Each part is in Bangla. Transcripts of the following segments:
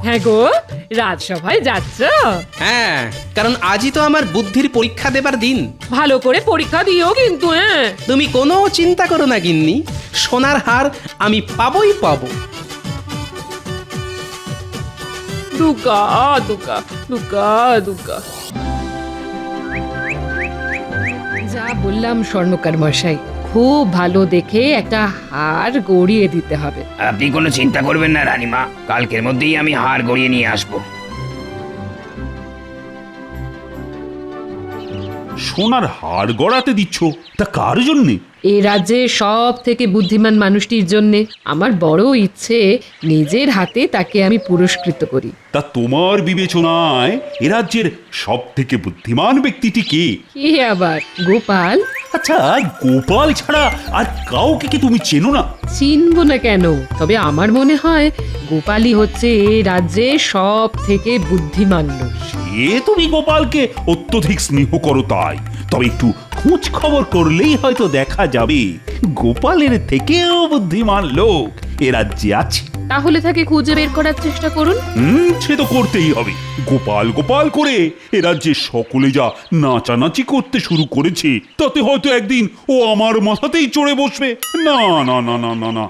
হ্যাঁ গো, রাজসভায় যাচ্ছ? হ্যাঁ, কারণ আজই তো আমার বুদ্ধির পরীক্ষা দেবার দিন। ভালো করে পরীক্ষা দিও কিন্তু। হ্যাঁ, তুমি কোনো চিন্তা করো না গিন্নি, সোনার হার আমি পাবোই পাবো। দুগা দুগা দুগা দুগা। যা বললাম স্বর্ণকার মশাই, খুব ভালো দেখে একটা হার গড়িয়ে দিতে হবে। আপনি কোনো চিন্তা করবেন না রানীমা, কালকের মধ্যেই আমি হার গড়িয়ে নিয়ে আসবো। সোনার হার গড়াতে দিচ্ছ, তা কার জন্যে? এই রাজ্যে সব থেকে বুদ্ধিমান মানুষটির জন্যে আমার বড় ইচ্ছে নিজের হাতে তাকে আমি পুরস্কৃত করি। তা তোমার বিবেচনায় এ রাজ্যের সব থেকে বুদ্ধিমান ব্যক্তিটি কে? কি আবার, গোপাল? আচ্ছা, গোপাল ছাড়া আর কাউকে কি তুমি চেনো না? চিনব না কেন? তবে আমার মনে হয় গোপালই হচ্ছে এই রাজ্যে সব থেকে বুদ্ধিমান লোক। সে তুমি গোপালকে অত্যধিক স্নেহ করো তাই, তবে একটু খোঁজ খবর করলেই হয়তো দেখা যাবে গোপালের থেকেও বুদ্ধিমান লোক এ রাজ্যে আছে। তাহলে তাকে খুঁজে বের করার চেষ্টা করুন। সে তো করতেই হবে। গোপাল গোপাল করে এ রাজ্যে সকলে যা নাচানাচি করতে শুরু করেছে, তাতে হয়তো একদিন ও আমার মাথাতেই চড়ে বসবে। না না না না না না,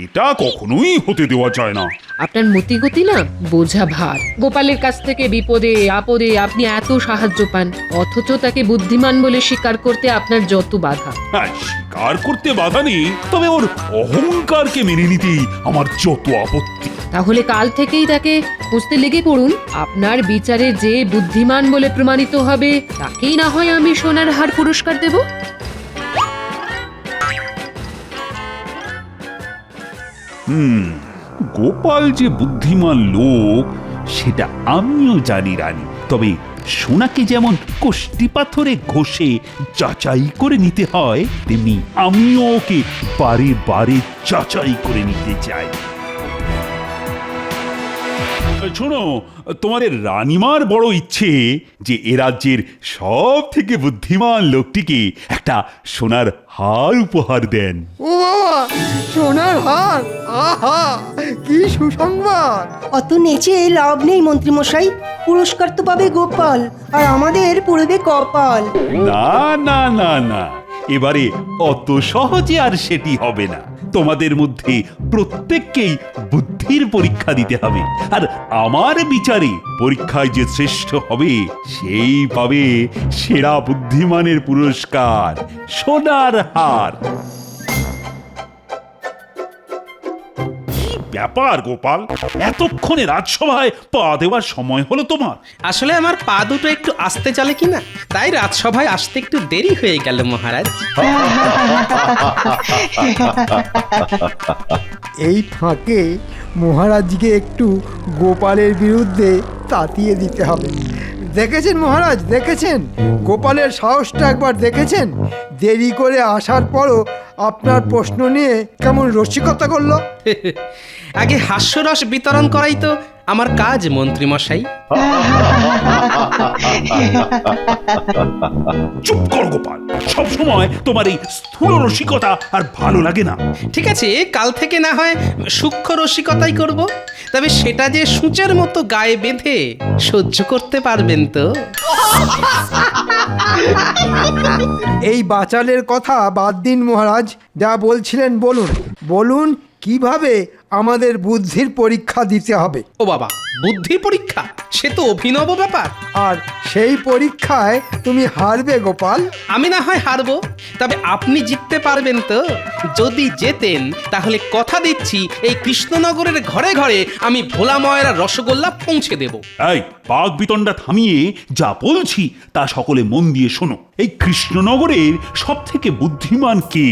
এটা কখনোই হতে দেওয়া যায় না। আপনার মতিগতি না বোঝা ভার। গোপালের কাছ থেকে বিপদে আপদে আপনি এত সাহায্য পান, অথচ তাকে বুদ্ধিমান বলে স্বীকার করতে আপনার যত বাধা। হ্যাঁ, স্বীকার করতে বাধা নেই, তবে ওর অহংকারকে মেনে নিতেই আমার যত আপত্তি। তাহলে কাল থেকেই তাকে খুঁজতে লেগে পড়ুন। আপনার বিচারে যে বুদ্ধিমান বলে প্রমাণিত হবে তাকেই না হয় আমি সোনার হার পুরস্কার দেব। গোপাল যে বুদ্ধিমান লোক সেটা আমিও জানি রানী, তবে সোনাকে যেমন কষ্টি পাথরে ঘষে যাচাই করে নিতে হয়, তেমনি আমিও ওকে বারে বারে যাচাই করে নিতে চাই। শোনো, তোমাদের রানীমার বড় ইচ্ছে যে এ রাজ্যের সব থেকে বুদ্ধিমান লোকটিকে একটা সোনার হার উপহার দেন। ও বাবা, সোনার হার! আহা, কি সুসংবাদ! অত নেচে লাভ নেই মন্ত্রীমশাই, পুরস্কার তো পাবে গোপাল, আর আমাদের পড়বে কপাল। না না না না, এবারে অত সহজে আর সেটি হবে না। তোমাদের মধ্যে প্রত্যেককেই বুদ্ধির পরীক্ষা দিতে হবে, আর আমার বিচারে পরীক্ষায় যে শ্রেষ্ঠ হবে সেই পাবে সেরা বুদ্ধিমানের পুরস্কার, সোনার হার। ব্যাপার গোপাল, এতক্ষণে রাজসভায় পা দেওয়ার সময় হলো তোমার? আসলে আমার পা দুটো একটু আস্তে চলে কিনা, তাই রাজসভায় আসতে একটু দেরি হয়ে গেল মহারাজ। এই ফাঁকে মহারাজকে একটু গোপালের বিরুদ্ধে তাতিয়ে দিতে হবে। দেখেছেন মহারাজ, দেখেছেন গোপালের সাহসটা একবার দেখেছেন? দেরি করে আসার পরও আপনার প্রশ্ন নিয়ে কেমন রসিকতা করলো। আগে হাস্যরস বিতরণ করাই তো আমার কাজ মন্ত্রী মশাই। চুপ কর গোপাল, সব সময় তোমার এই স্থূল রসিকতা আর ভালো লাগে না। ঠিক আছে, কাল থেকে না হয় সূক্ষ্ম রসিকতাই করব, তবে সেটা যে সূচের মতো গায়ে বেঁধে সহ্য করতে পারবেন তো? এই বাচালের কথা বাদ দিন মহারাজ, যা বলছিলেন বলুন। বলুন কিভাবে আমাদের বুদ্ধির পরীক্ষা দিতে হবে। ও বাবা, বুদ্ধির পরীক্ষা? সে তো অভিনব ব্যাপার। আর সেই পরীক্ষায় তুমি হারবে গোপাল। আমি না হয় হারবো, তবে আপনি জিততে পারবেন তো? যদি জেতেন তাহলে কথা দিচ্ছি এই কৃষ্ণনগরের ঘরে ঘরে আমি ভোলা ময়রা রসগোল্লা পৌঁছে দেব। এই বাঘ বিতণ্ডা থামিয়ে যা বলছি তা সকলে মন দিয়ে শোনো। এই কৃষ্ণনগরের সব থেকে বুদ্ধিমান কে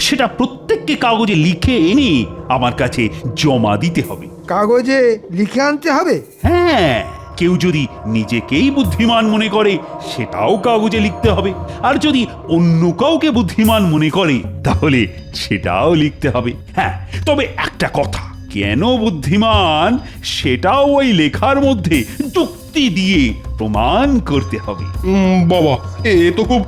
সেটা প্রত্যেককে কাগজে লিখে এনে আমার কাছে জমা দিতে হবে। কাগজে লিখে আনতে হবে? হ্যাঁ, কেউ যদি নিজেকেই বুদ্ধিমান মনে করে সেটাও কাগজে লিখতে হবে, আর যদি অন্য কাউকে বুদ্ধিমান মনে করে তাহলে সেটাও লিখতে হবে। হ্যাঁ, তবে একটা কথা, কেন বুদ্ধিমান সেটাও ওই লেখার মধ্যে যুক্ত যুক্তি দিয়ে প্রমাণ করতে হবে। বাবা এ তো খুব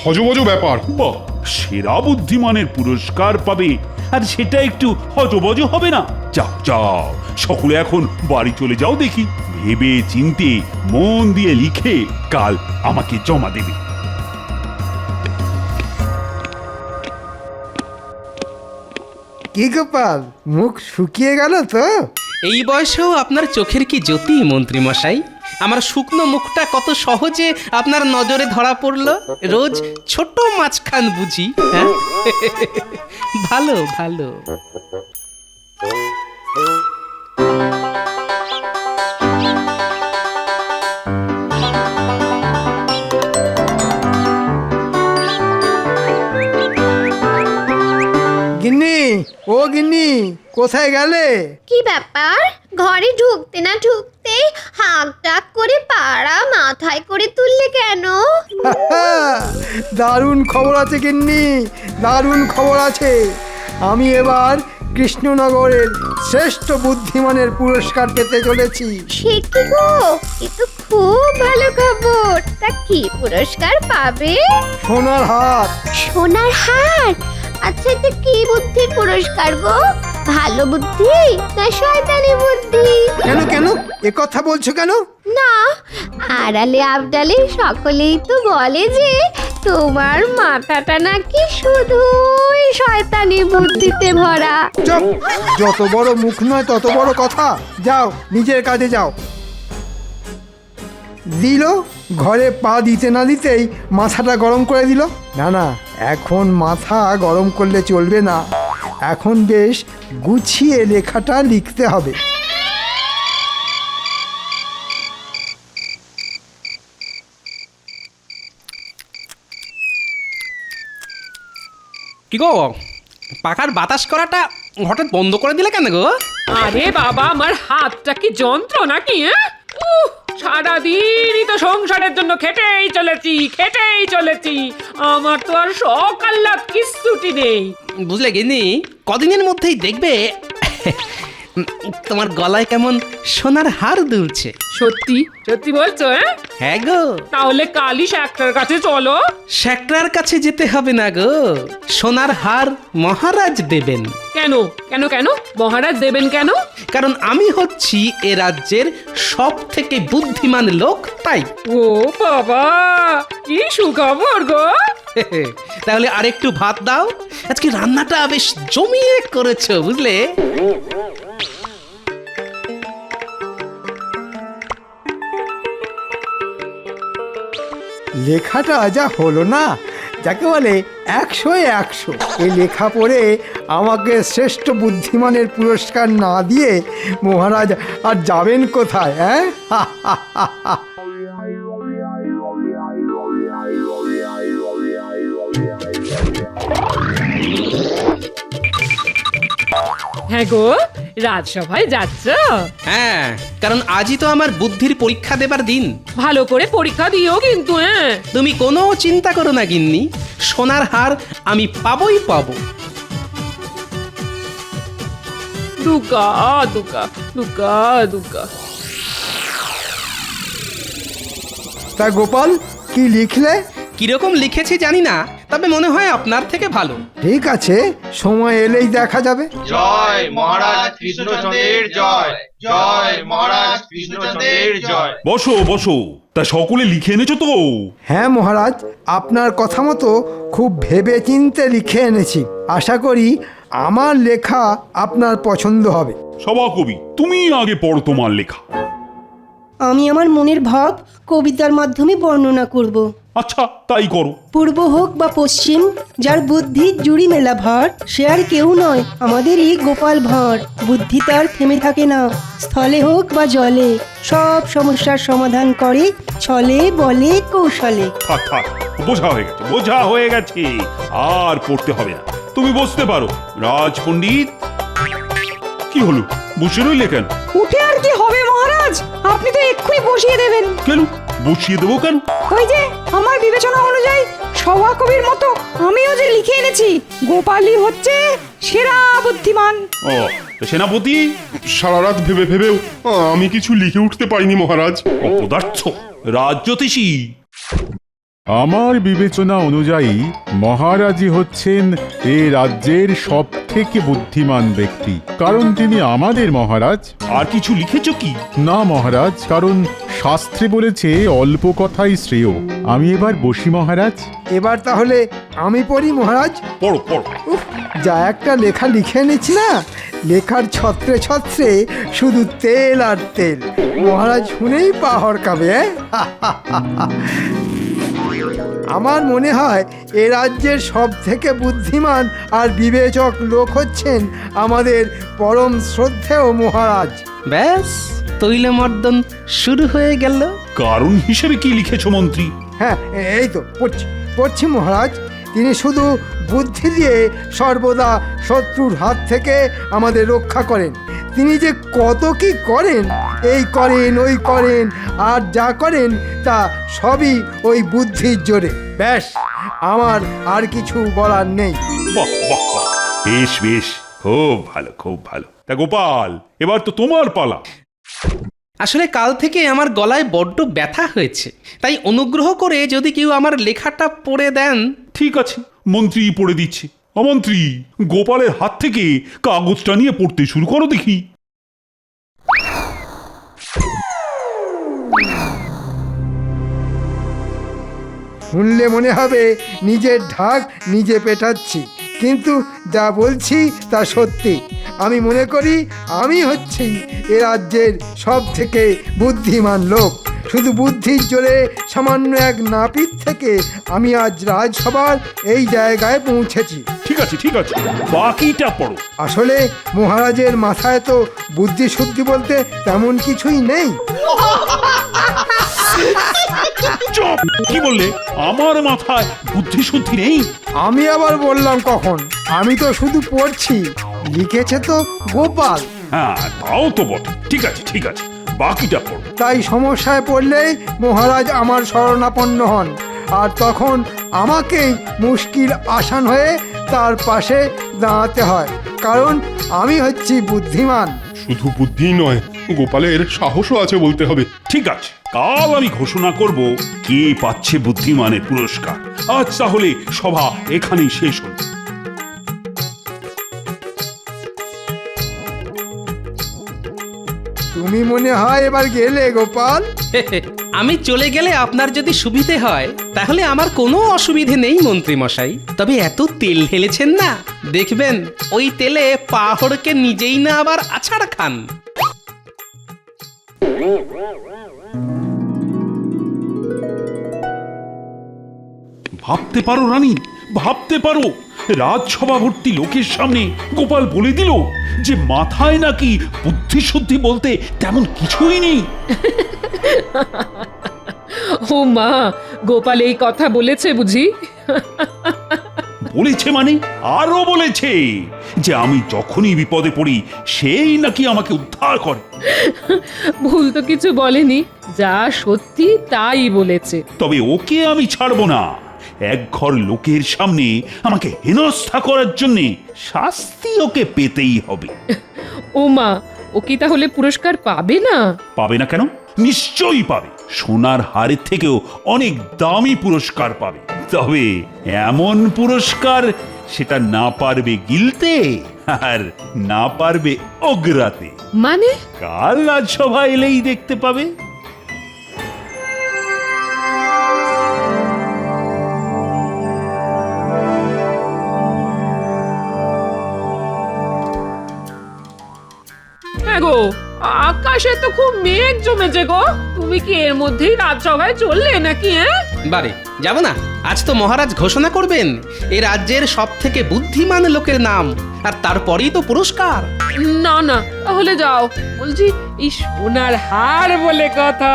হজবজ ব্যাপার। বাহ, সেরা বুদ্ধিমানের পুরস্কার পাবে, আর সেটা একটু হজবজ হবে না? যাও যাও, সকলে এখন বাড়ি চলে যাও। দেখি ভেবে চিন্তে মন দিয়ে লিখে কাল আমাকে জমা দেবে। কি গোপাল, মুখ শুকিয়ে গেল তো? এই বয়সেও আপনার চোখের কি জ্যোতি মন্ত্রী মশাই! আমার শুকনো মুখটা কত সহজে আপনার নজরে ধরা পড়লো। রোজ ছোট মাছখান বুঝি, হ্যাঁ? ভালো ভালো। গিন্নি, ও গিন্নি, কোথায় গেলে? কি ব্যাপার? ঘরে ঢুকতে না ঢুকতেই হাঁক ডাক করে পাড়া মাথায় করে তুললে কেন? দারুণ খবর আছে গিন্নি, দারুণ খবর আছে। আমি এবার কৃষ্ণনগরের শ্রেষ্ঠ বুদ্ধিমানের পুরস্কার পেতে চলেছি। সে কি গো, এ তো খুব ভালো খবর। তা কি পুরস্কার পাবে? সোনার হাত। সোনার হার? আচ্ছা, এটা কি বুদ্ধির পুরস্কার গো? ভালো বুদ্ধি না শয়তানি বুদ্ধি? কেন কেন এ কথা বলছো কেন? না, আড়ালে আবডালে সকলেই তো বলে যে তোমার মাথাটা নাকি শুধুই শয়তানি বুদ্ধিতে ভরা। চুপ, যত বড় মুখ নয় তত বড় কথা। যাও, নিজের কাজে যাও। দিল, ঘরে পা দিতে না দিতেই মাথাটা গরম করে দিল। না না, এখন মাথা গরম করলে চলবে না, এখন বেশ গুছিয়ে লেখাটা লিখতে হবে। কি গো, পাখার বাতাস করাটা হঠাৎ বন্ধ করে দিলে কেন গো? আরে বাবা, আমার হাতটা কি যন্ত্র নাকি? সারাদিনই তো সংসারের জন্য খেটেই চলেছি। আমার তো আর শখ আহ্লাদ কিচ্ছুটি নেই। বুঝলে গিন্নি, কদিনের মধ্যেই দেখবে তোমার গলায় কেমন সোনার হার দুলছে। সত্যি সত্যি বলছো? হ্যাঁ গো। তাহলে কালই শাকটার কাছে চলো। শ্যাকরার কাছে যেতে হবে না গো, সোনার হার মহারাজ দেবেন। কেন কেন কেন মহারাজ দেবেন কেন? কারণ আমি হচ্ছি এ রাজ্যের সব থেকে বুদ্ধিমান লোক, তাই। ও বাবা, কি সুখবর গো! তাহলে আরেকটু ভাত দাও, আজকে রান্নাটা বেশ জমিয়ে করেছো, বুঝলে? লেখাটা যা হলো না, যাকে বলে 100-এ 100। এই লেখা পড়ে আমাকে শ্রেষ্ঠ বুদ্ধিমানের পুরস্কার না দিয়ে মহারাজ আর যাবেন কোথায়? হ্যাঁ, হ্যাঁ গো, রাজসভায় যাচ্ছ? হ্যাঁ, কারণ আজই তো আমার বুদ্ধির পরীক্ষা দেবার দিন। ভালো করে পরীক্ষা দিও কিন্তু। তুমি কোনো চিন্তা করো না গিন্নি, সোনার হার আমি পাবোই পাবো। দুগা দুগা দুগা দুগা। তা গোপাল, কি লিখলে? কিরকম লিখেছি জানি না, তবে মনে হয় আপনার থেকে ভালো। ঠিক আছে, সময় এলেই দেখা যাবে। জয় মহারাজ কৃষ্ণচন্দ্রের জয়, জয় মহারাজ কৃষ্ণচন্দ্রের জয়। বসো বসো, তা সকলে লিখে এনেছো তো? হ্যাঁ মহারাজ, আপনার কথা মতো খুব ভেবে চিন্তে লিখে এনেছি। আশা করি আমার লেখা আপনার পছন্দ হবে। সভাকবি, তুমি আগে পড়ো তোমার লেখা। আমি আমার মনের ভাব কবিতার মাধ্যমে বর্ণনা করব। আচ্ছা, তাই করো। পূর্ব হোক বা পশ্চিম, যার বুদ্ধির জুড়ি মেলা ভার, সে আর কেউ নয় আমাদের এই গোপাল ভাঁড়। বুদ্ধি তার থেমে থাকে না, স্থলে হোক বা জলে, সব সমস্যার সমাধান করে ছলে বলে কৌশলে। থাক থাক, বোঝা হয়ে গেছে, আর পড়তে হবে না। তুমি বসতে পারো। রাজ পণ্ডিত, কি হলো, বসে রইলে কেন? উঠে আর কি হবে মহারাজ, আপনি তো এক্ষুনি বসিয়ে দেবেন। কেন বসিয়ে দেবো কেন? ওই যে আমার বিবেচনা অনুযায়ী সভাকবির মতো আমিও যে লিখে এনেছি গোপালই হচ্ছে সেরা বুদ্ধিমান। ও সেনাপতি, সারা রাত ভেবে ভেবেও আমি কিছু লিখে উঠতে পারিনি মহারাজ। অপদার্থ রাজ্যতীষী। আমার বিবেচনা অনুযায়ী মহারাজই হচ্ছেন এ রাজ্যের সব থেকে বুদ্ধিমান ব্যক্তি, কারণ তিনি আমাদের মহারাজ। আর কিছু লিখেছ কি? না মহারাজ, কারণ শাস্ত্রে বলেছে অল্প কথাই শ্রেয়। আমি এবার বসি মহারাজ। এবার তাহলে আমি পড়ি মহারাজ। পড়ো পড়ো। উফ, যা একটা লেখা লিখে নিচ্ছি না, লেখার ছত্রে ছত্রে শুধু তেল আর তেল। মহারাজ শুনেই পা হরকাবে। আমার মনে হয় এ রাজ্যের সব থেকে বুদ্ধিমান আর বিবেচক লোক হচ্ছেন আমাদের পরম শ্রদ্ধেয় মহারাজ। ব্যাস তৈলমর্দন শুরু হয়ে গেল। কারণ হিসেবে কি লিখেছো মন্ত্রী? হ্যাঁ, এই তো পড়ছি মহারাজ। তিনি শুধু বুদ্ধি দিয়ে সর্বদা শত্রুর হাত থেকে আমাদের রক্ষা করেন। তিনি যে কত কি করেন, এই করেন ওই করেন, আর যা করেন তা সবই ওই বুদ্ধির জোরে। ব্যাস, আমার আর কিছু বলার নেই। বাহ বাহ বাহ, বেশ বেশ, খুব ভালো খুব ভালো। তা গোপাল, এবার তো তোমার পালা। আসলে কাল থেকে আমার গলায় বড্ড ব্যথা হয়েছে, তাই অনুগ্রহ করে যদি কেউ আমার লেখাটা পড়ে দেন। ঠিক আছে, মন্ত্রী পড়ে দিচ্ছে। অমন্ত্রী, গোপালের হাত থেকে কাগজটা নিয়ে পড়তে শুরু করো দেখি। শুনলে মনে হবে নিজের ঢাক নিজে পেটাচ্ছি, কিন্তু যা বলছি তা সত্যি। আমি মনে করি আমি হচ্ছি এ রাজ্যের সব থেকে বুদ্ধিমান লোক। শুধু বুদ্ধির জোরে সামান্য এক নাপিত থেকে আমি আজ রাজসভার এই জায়গায় পৌঁছেছি। ঠিক আছে ঠিক আছে, বাকিটা পড়ো। আসলে মহারাজের মাথায় তো বুদ্ধি শুদ্ধি বলতে তেমন কিছুই নেই। চুপ! কি বললে? আমার মাথায় বুদ্ধি শুদ্ধি নেই? আমি আবার বললাম কখন? আমি তো শুধু পড়ছি, লিখেছে তো গোপাল। হ্যাঁ, তাও তো বটে। ঠিক আছে ঠিক আছে, বাকিটা পড়ো। তাই সমস্যায় পড়লেই মহারাজ আমার শরণাপন্ন হন, আর তখন আমাকেই মুশকিল আসান হয়ে তার পাশে দাঁড়াতে হয়, কারণ আমি হচ্ছি বুদ্ধিমান। শুধু বুদ্ধিই নয়, গোপালের সাহসও আছে বলতে হবে। ঠিক আছে, কাল আমি ঘোষণা করব কে পাচ্ছে বুদ্ধিমানের পুরস্কার। আজ তাহলে সভা এখানেই শেষ হল। তুমি মনে হয় এবার গেলে গোপাল? আমি চলে গেলে আপনার যদি সুবিধে হয় তাহলে আমার কোনো অসুবিধে নেই মন্ত্রী মশাই। তবে এত তেল ঢেলেছেন না, দেখবেন ওই তেলে পাহড়কে নিজেই না আবার আছাড় খান। ভাবতে পারো রানী, ভাবতে পারো, রাজসভা ভর্তি লোকের সামনে গোপাল বলে দিল যে মাথায় নাকি বুদ্ধি শুদ্ধি বলতে তেমন কিছুই নেই। ও মা, গোপাল এই কথা বলেছে বুঝি? বলেছে মানে আরো বলেছে যে আমি যখনই বিপদে পড়ি সেই নাকি আমাকে উদ্ধার করে। ভুল তো কিছু বলেনি, যা সত্যি তাই বলেছে। তবে ওকে আমি ছাড়বো না। এক ঘর লোকের সামনে আমাকে হেনস্থা করার জন্য শাস্তি ওকে পেতেই হবে। ও মা, ও কি তাহলে পুরস্কার পাবে না? পাবে না কেন? নিশ্চয়ই পাবে। সোনার হারের থেকেও অনেক দামি পুরস্কার পাবে। তবে এমন পুরস্কার সেটা না পারবে গিলতে আর না পারবে ওগরাতে। মানে? কাল রাজসভা এলেই দেখতে পাবে। গো, আকাশে তো খুব মেঘ জমেছে গো। তুমি কি এর মধ্যেই রাজসভায় চললে নাকি? বারে যাব না, আজ তো মহারাজ ঘোষণা করবেন এই রাজ্যের সব থেকে বুদ্ধিমান লোকের নাম, আর তারপরেই তো পুরস্কার। না না, তাহলে যাও। বলছি, এই সোনার হার বলে কথা,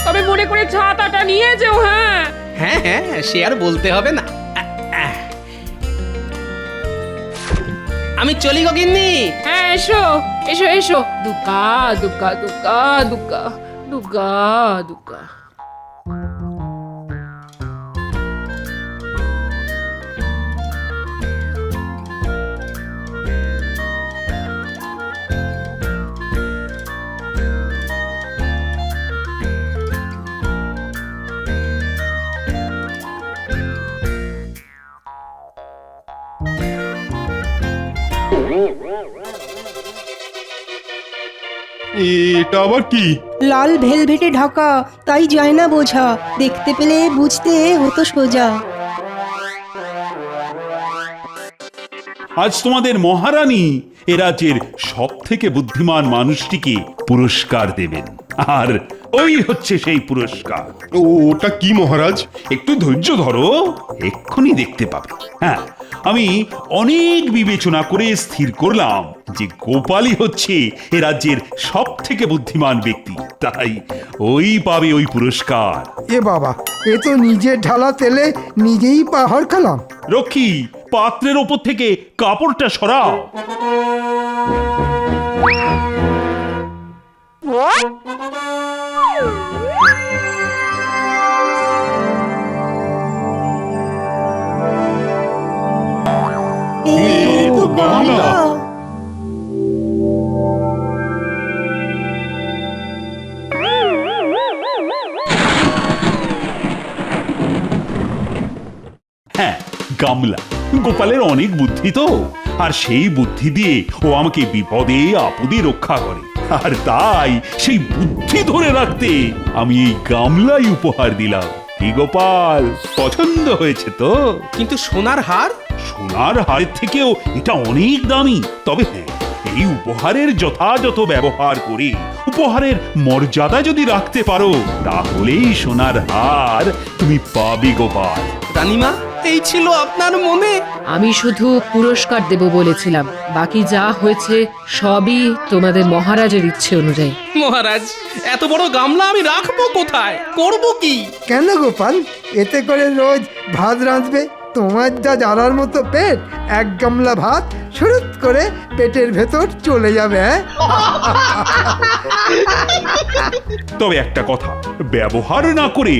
তবে মনে করে ছাতাটা নিয়ে যেও। হ্যাঁ হ্যাঁ হ্যাঁ, সে আর বলতে হবে না। আমি চলি গো গিন্নি। হ্যাঁ, এসো এসো এসো। দুকা দুকা দুকা দুকা দুকা দুকা। এটা আবার কি? লাল ভেলভেটে ঢাকা, তাই যায় না বোঝা, দেখতে পেলে বুঝতে হতো সোজা। আজ তোমাদের মহারানী এ রাজ্যের সব থেকে বুদ্ধিমান মানুষটিকে পুরস্কার দেবেন, আর ওই হচ্ছে সেই পুরস্কার। ওটা কি মহারাজ? একটু ধৈর্য ধরো, এক্ষুনি দেখতে পাবে। হ্যাঁ, আমি অনেক বিবেচনা করে স্থির করলাম যে গোপালই হচ্ছে এ রাজ্যের সব থেকে বুদ্ধিমান ব্যক্তি, তাই ওই পাবে ওই পুরস্কার। এ বাবা, এ তো নিজের ঢালা তেলে নিজেই পাহাড় খেলাম। রক্ষী, পাত্রের ওপর থেকে কাপড়টা সরাও। এই তো গামলা। হ্যাঁ, গামলা। গোপালের অনেক বুদ্ধি তো, আর সেই বুদ্ধি দিয়ে ও আমাকে বিপদে আপদে রক্ষা করে, আর তাই সেই বুদ্ধি ধরে রাখতে আমি এই গামলাই উপহার দিলাম। কি গোপাল, পছন্দ হয়েছে তো? কিন্তু সোনার হার? সোনার হারের থেকেও এটা অনেক দামি। তবে হ্যাঁ, এই উপহারের যথাযথ ব্যবহার করে উপহারের মর্যাদা যদি রাখতে পারো, তাহলেই সোনার হার তুমি পাবে গোপাল। রানীমা, এই ছিল আপনার মনে? আমি শুধু পুরস্কার দেব বলেছিলাম, বাকি যা হয়েছে সবই তোমাদের মহারাজের ইচ্ছে অনুযায়ী। মহারাজ, এত বড় গামলা আমি রাখবো কোথায়? করব কি? কেন গোপাল, এতে করে রোজ ভাত রাঁধবে? তোমার যা জ্বালার মতো পেট, এক গামলা ভাত শুরুত করে পেটের ভেতর চলে যাবে। তবে একটা কথা, ব্যবহার না করে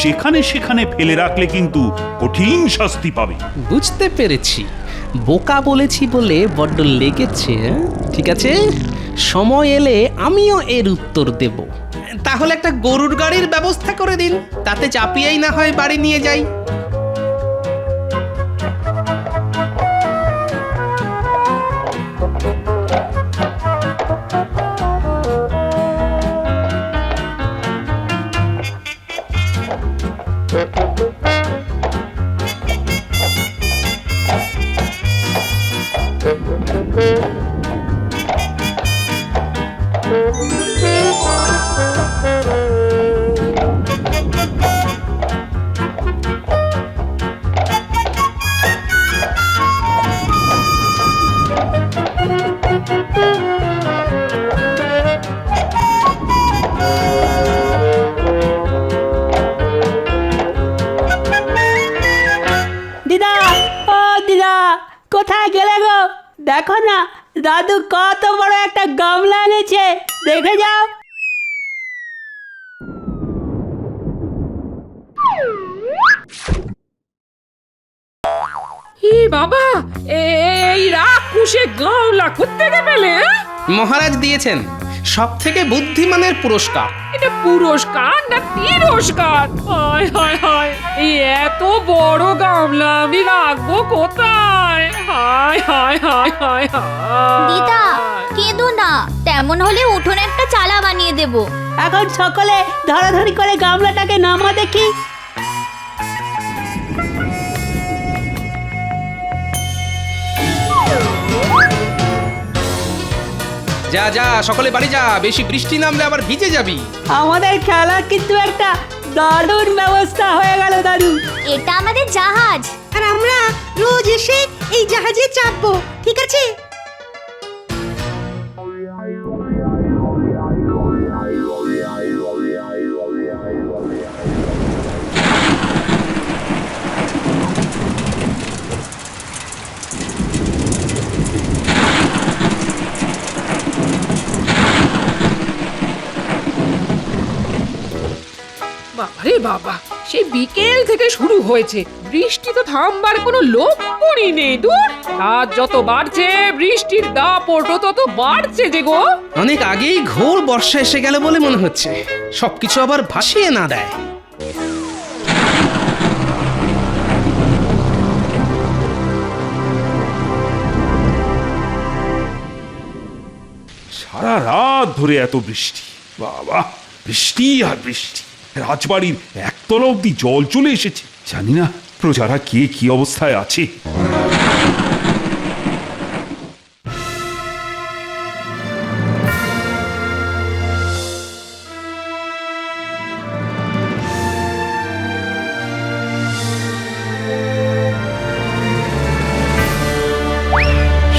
যেখানে সেখানে ফেলে রাখলে কিন্তু কঠিন শাস্তি পাবে। বুঝতে পেরেছি, বোকা বলেছি বলে বড্ড লেগেছে। ঠিক আছে, সময় এলে আমিও এর উত্তর দেব। তাহলে একটা গরুর গাড়ির ব্যবস্থা করে দিন, তাতে চাপিয়েই না হয় বাড়ি নিয়ে যাই। দিদা, ও দিদা, কোথায় গেলে গো? দেখো না, দাদু কত বড় একটা গামলা এনেছে, দেখে যাও। ই বাবা, এই রাক্ষসে গামলা কোত্থেকে পেলে? মহারাজ দিয়েছেন সব থেকে বুদ্ধিমানের পুরস্কার। এটা পুরস্কার না তিরস্কার? হায় হায় হায়, এই এত বড় গামলা আমি রাখবো কোথায়? হায় হায় হায় হায় হায়। দিদা, কেঁদো না, তেমন হলে উঠোনে একটা চালা বানিয়ে দেব। এখন সকলে ধরাধরি করে গামলাটাকে নামা দেখি। যা যা, সকলে বাড়ি যা, বেশি বৃষ্টি নামলে আবার ভিজে যাবি। আমাদের খেলার কিন্তু একটা দারুণ ব্যবস্থা হয়ে গেল দাদু। এটা আমাদের জাহাজ, আর আমরা রোজ এসে এই জাহাজে চাপবো, ঠিক আছে? বাবারে বাবা, সেই বিকেল থেকে শুরু হয়েছে, বৃষ্টি তো থামবার কোনো লক্ষণই নেই। দূর, রাত যত বাড়ছে বৃষ্টির দাপটও তত বাড়ছে যে গো। অনেক আগেই ঘোর বর্ষা এসে গেল বলে মনে হচ্ছে, সবকিছু আবার ভাসিয়ে না দেয়। সারা রাত ধরে এত বৃষ্টি, বাবা বৃষ্টি আর বৃষ্টি। রাজবাড়ির একতলা অব্দি জল চলে এসেছে। জানি না প্রজারা কে কি অবস্থায় আছে।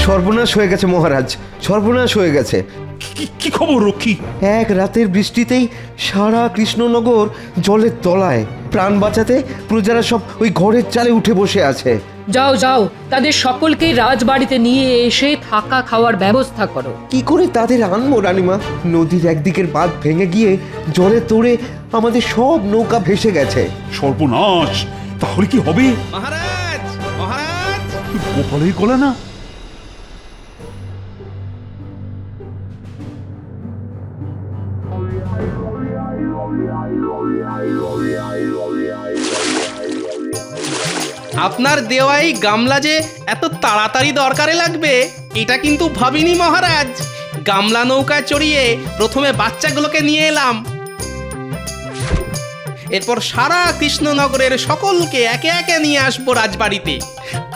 সর্বনাশ হয়ে গেছে মহারাজ, সর্বনাশ হয়ে গেছে। কি খবর রক্ষী? এক রাতের বৃষ্টিতেই সারা কৃষ্ণনগর জলের তলায়। প্রাণ বাঁচাতে প্রজারা সব ওই ঘরের চালে উঠে বসে আছে। যাও যাও, তাদের সকলকে রাজবাড়িতে নিয়ে এসে থাকা খাওয়ার ব্যবস্থা করো। কি করে তাদের আনবো রানীমা? নদীর একদিকের বাঁধ ভেঙে গিয়ে জলে তোড়ে আমাদের সব নৌকা ভেসে গেছে। সর্বনাশ! তাহলে কি হবে? মহারাজ, মহারাজ! গোপালের গলা না? আপনার দেওয়াই গামলা যে এত তাড়াতাড়ি দরকারে লাগবে এটা কিন্তু ভাবিনি মহারাজ। গামলা নৌকা চড়িয়ে প্রথমে বাচ্চাগুলোকে নিয়ে এলাম, এরপর সারা কৃষ্ণনগরের সকলকে একে একে নিয়ে আসবো রাজবাড়িতে।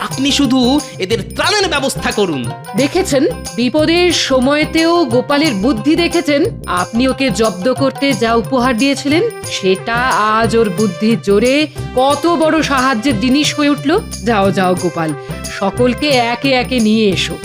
আপনি শুধু এদের ত্রাণের ব্যবস্থা করুন। দেখেছেন, বিপদের সময়তেও গোপালের বুদ্ধি দেখেছেন। আপনি ওকে জব্দ করতে যা উপহার দিয়েছিলেন সেটা আজ ওর বুদ্ধির জোরে কত বড় সাহায্যের জিনিস হয়ে উঠল। যাও যাও গোপাল, সকলকে একে একে নিয়ে এসো।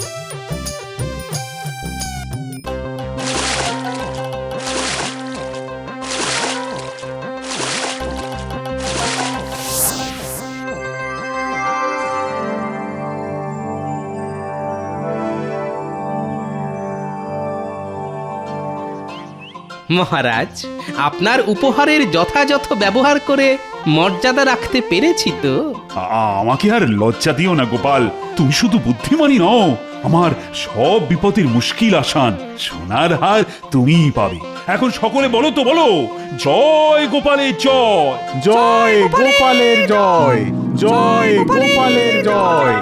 মহারাজ, আপনার উপহারের যথাযথ ব্যবহার করে মর্যাদা রাখতে পেরেছি তো। আমাকে আর লজ্জা দিও না গোপাল। তুমি শুধু বুদ্ধিমানই নও, আমার সব বিপদের মুশকিল আসান। সোনার হার তুমিই পাবে। এখন সকলে বলো তো, বলো জয় গোপালের জয়। জয় গোপালের জয়, জয় গোপালের জয়।